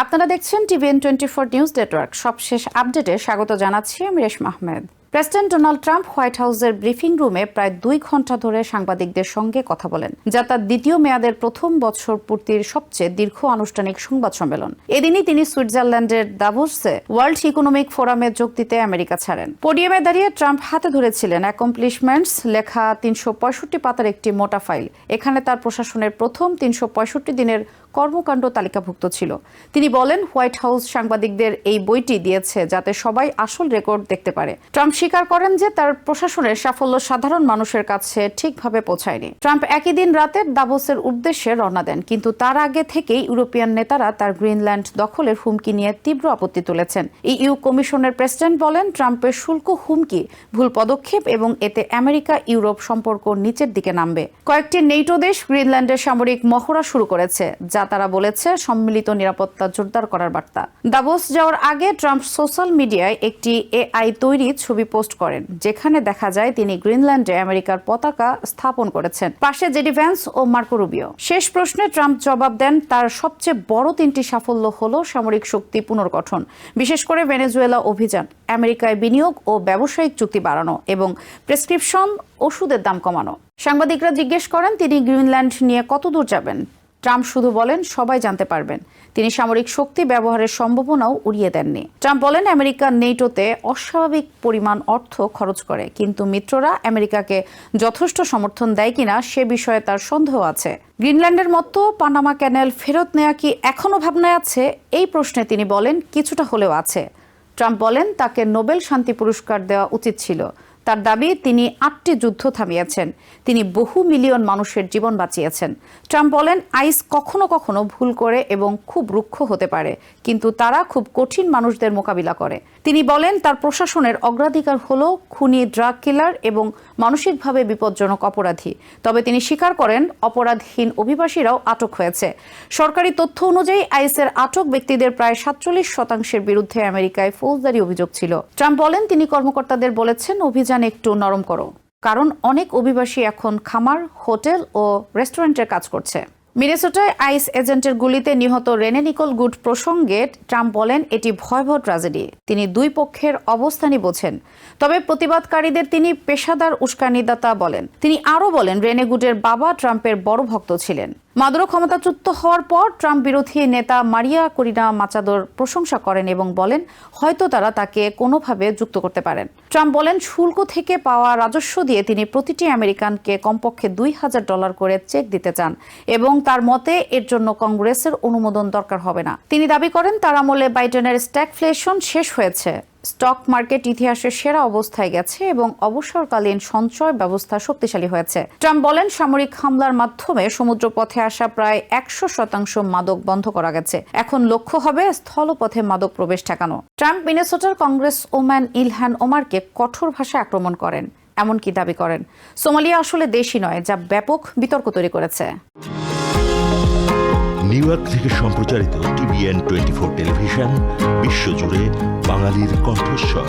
আপনারা দেখছেন TVN24 news network. সবশেষ আপডেটে স্বাগত জানাচ্ছি আমি Reshma Ahmed. President Donald Trump white হাউসের ব্রিফিং রুমে প্রায় 2 ঘণ্টা ধরে সাংবাদিকদের সঙ্গে কথা বলেন, যা তার দ্বিতীয় মেয়াদের প্রথম বছর পূর্তির সবচেয়ে দীর্ঘ আনুষ্ঠানিক সংবাদ সম্মেলন। এদিনই তিনি সুইজারল্যান্ডের দাভোসে ওয়ার্ল্ড ইকোনমিক ফোরামে যোগ দিতে আমেরিকা ছাড়েন। পোডিয়ামে দাঁড়িয়ে ট্রাম্প হাতে ধরেছিলেন অ্যাকমপ্লিশমেন্টস লেখা 365 পাতার একটি মোটা ফাইল। এখানে তার প্রশাসনের প্রথম 365 দিনের কর্মকাণ্ড তালিকাভুক্ত ছিল। তিনি বলেন, হোয়াইট হাউস সাংবাদিকদের এই বইটি দিয়েছে যাতে সবাই আসল রেকর্ড দেখতে পারে। ট্রাম্প স্বীকার করেন যে তার প্রশাসনের সাফল্য সাধারণ মানুষের কাছে ঠিকভাবে পৌঁছায়নি। ট্রাম্প একই দিন রাতে দাভোসের উদ্দেশ্যে রওনা দেন, কিন্তু তার আগে থেকেই ইউরোপিয়ান নেতারা তার গ্রিনল্যান্ড দখলের হুমকি নিয়ে তীব্র আপত্তি তুলেছেন। ইইউ কমিশনের প্রেসিডেন্ট বলেন, ট্রাম্পের শুল্ক হুমকি ভুল পদক্ষেপ এবং এতে আমেরিকা ইউরোপ সম্পর্ক নিচের দিকে নামবে। কয়েকটি নেটো দেশ গ্রিনল্যান্ডের সামরিক মহড়া শুরু করেছে, যা তারা বলেছে সম্মিলিত নিরাপত্তা জোরদার করার বার্তা। দাভোস যাওয়ার আগে ট্রাম্প সোশ্যাল মিডিয়ায় একটি এআই তৈরি ছবি পোস্ট করেন, যেখানে দেখা যায় তিনি গ্রিনল্যান্ডে আমেরিকার পতাকা স্থাপন করেছেন, পাশে জেডি ভ্যান্স ও মার্কো রুবিও। শেষ প্রশ্নে ট্রাম্প জবাব দেন, তার সবচেয়ে বড় 3টি সাফল্য হলো সামরিক শক্তি পুনর্গঠন, বিশেষ করে ভেনেজুয়েলা অভিযান, আমেরিকায় বিনিয়োগ ও ব্যবসায়িক চুক্তি বাড়ানো এবং প্রেসক্রিপশন ওষুধের দাম কমানো। সাংবাদিকরা জিজ্ঞেস করেন তিনি গ্রিনল্যান্ড নিয়ে কত দূর যাবেন। ট্রাম্প শুধু বলেন, সবাই জানতে পারবেন। তিনি সামরিক শক্তি ব্যবহারের সম্ভাবনাও উড়িয়ে দেননি। ট্রাম্প বলেন, আমেরিকা নেটোতে অস্বাভাবিক পরিমাণ অর্থ খরচ করে, কিন্তু মিত্ররা আমেরিকাকে যথেষ্ট সমর্থন দেয় কিনা সে বিষয়ে তার সন্দেহ আছে। গ্রিনল্যান্ডের মতো পানামা ক্যানেল ফেরত নেওয়া কি এখনো ভাবনায় আছে? এই প্রশ্নে তিনি বলেন, কিছুটা হলেও আছে। ট্রাম্প বলেন, তাকে নোবেল শান্তি পুরস্কার দেওয়া উচিত ছিল। তার দাবি, তিনি 8টি যুদ্ধ থামিয়েছেন, তিনি বহু মিলিয়ন মানুষের জীবন বাঁচিয়েছেন। ট্রাম্প বলেন, আইস কখনো কখনো ভুল করে এবং খুব রুক্ষ হতে পারে, কিন্তু তারা খুব কঠিন মানুষদের মোকাবিলা করে। তিনি বলেন, তার প্রশাসনের অগ্রাধিকার হলো খুনি, ড্রাগ কিলার এবং মানসিকভাবে বিপজ্জনক অপরাধী। তবে তিনি স্বীকার করেন, অপরাধহীন অভিবাসীরাও আটক হয়েছে। সরকারি তথ্য অনুযায়ী আইসের আটক ব্যক্তিদের প্রায় 47% বিরুদ্ধে আমেরিকায় ফৌজদারি অভিযোগ ছিল। ট্রাম্প বলেন, তিনি কর্মকর্তাদের বলেছেন, অভিযান একটু নরম করো, কারণ অনেক অভিবাসী এখন খামার, হোটেল ও রেস্টুরেন্টের কাজ করছে। মিনেসোটায় আইস এজেন্টের গুলিতে নিহত রেনে নিকোল গুড প্রসঙ্গে ট্রাম্প বলেন, এটি ভয়াবহ ট্র্যাজেডি। তিনি দুই পক্ষের অবস্থানই বোঝেন, তবে প্রতিবাদকারীদের তিনি পেশাদার উস্কানিদাতা বলেন। তিনি আরও বলেন, রেনে গুডের বাবা ট্রাম্পের বড় ভক্ত ছিলেন। মাদুরো ক্ষমতাচ্যুত হওয়ার পর ট্রাম্প বিরোধী নেতা মারিয়া করিনা মাচাদোর প্রশংসা করেন এবং বলেন, হয়তো তারা তাকে কোনোভাবে যুক্ত করতে পারেন। ট্রাম্প বলেন, শুল্ক থেকে পাওয়া রাজস্ব দিয়ে তিনি প্রতিটি আমেরিকানকে কমপক্ষে $2,000 করে চেক দিতে চান এবং তার মতে এর জন্য কংগ্রেসের অনুমোদন দরকার হবে না। তিনি দাবি করেন, তার আমলে বাইডেনের স্ট্যাগফ্লেশন শেষ হয়েছে, স্টক মার্কেট ইতিহাসের সেরা অবস্থায় গেছে এবং অবসরকালীন সঞ্চয় ব্যবস্থা শক্তিশালী হয়েছে। ট্রাম্প বলেন, সামরিক হামলার মাধ্যমে সমুদ্রপথে আসা প্রায় 100% মাদক বন্ধ করা গেছে। এখন লক্ষ্য হবে স্থলপথে মাদক প্রবেশ ঠেকানো। ট্রাম্প মিনেসোটার কংগ্রেস ওম্যান ইলহান ওমারকে কঠোর ভাষায় আক্রমণ করেন, এমনকি দাবি করেন সোমালিয়া আসলে দেশই নয়, যা ব্যাপক বিতর্ক তৈরি করেছে। নিউ ইয়র্ক থেকে সম্প্রচারিত TVN24 টেলিভিশন বিশ্বজুড়ে বাঙালির কণ্ঠস্বর।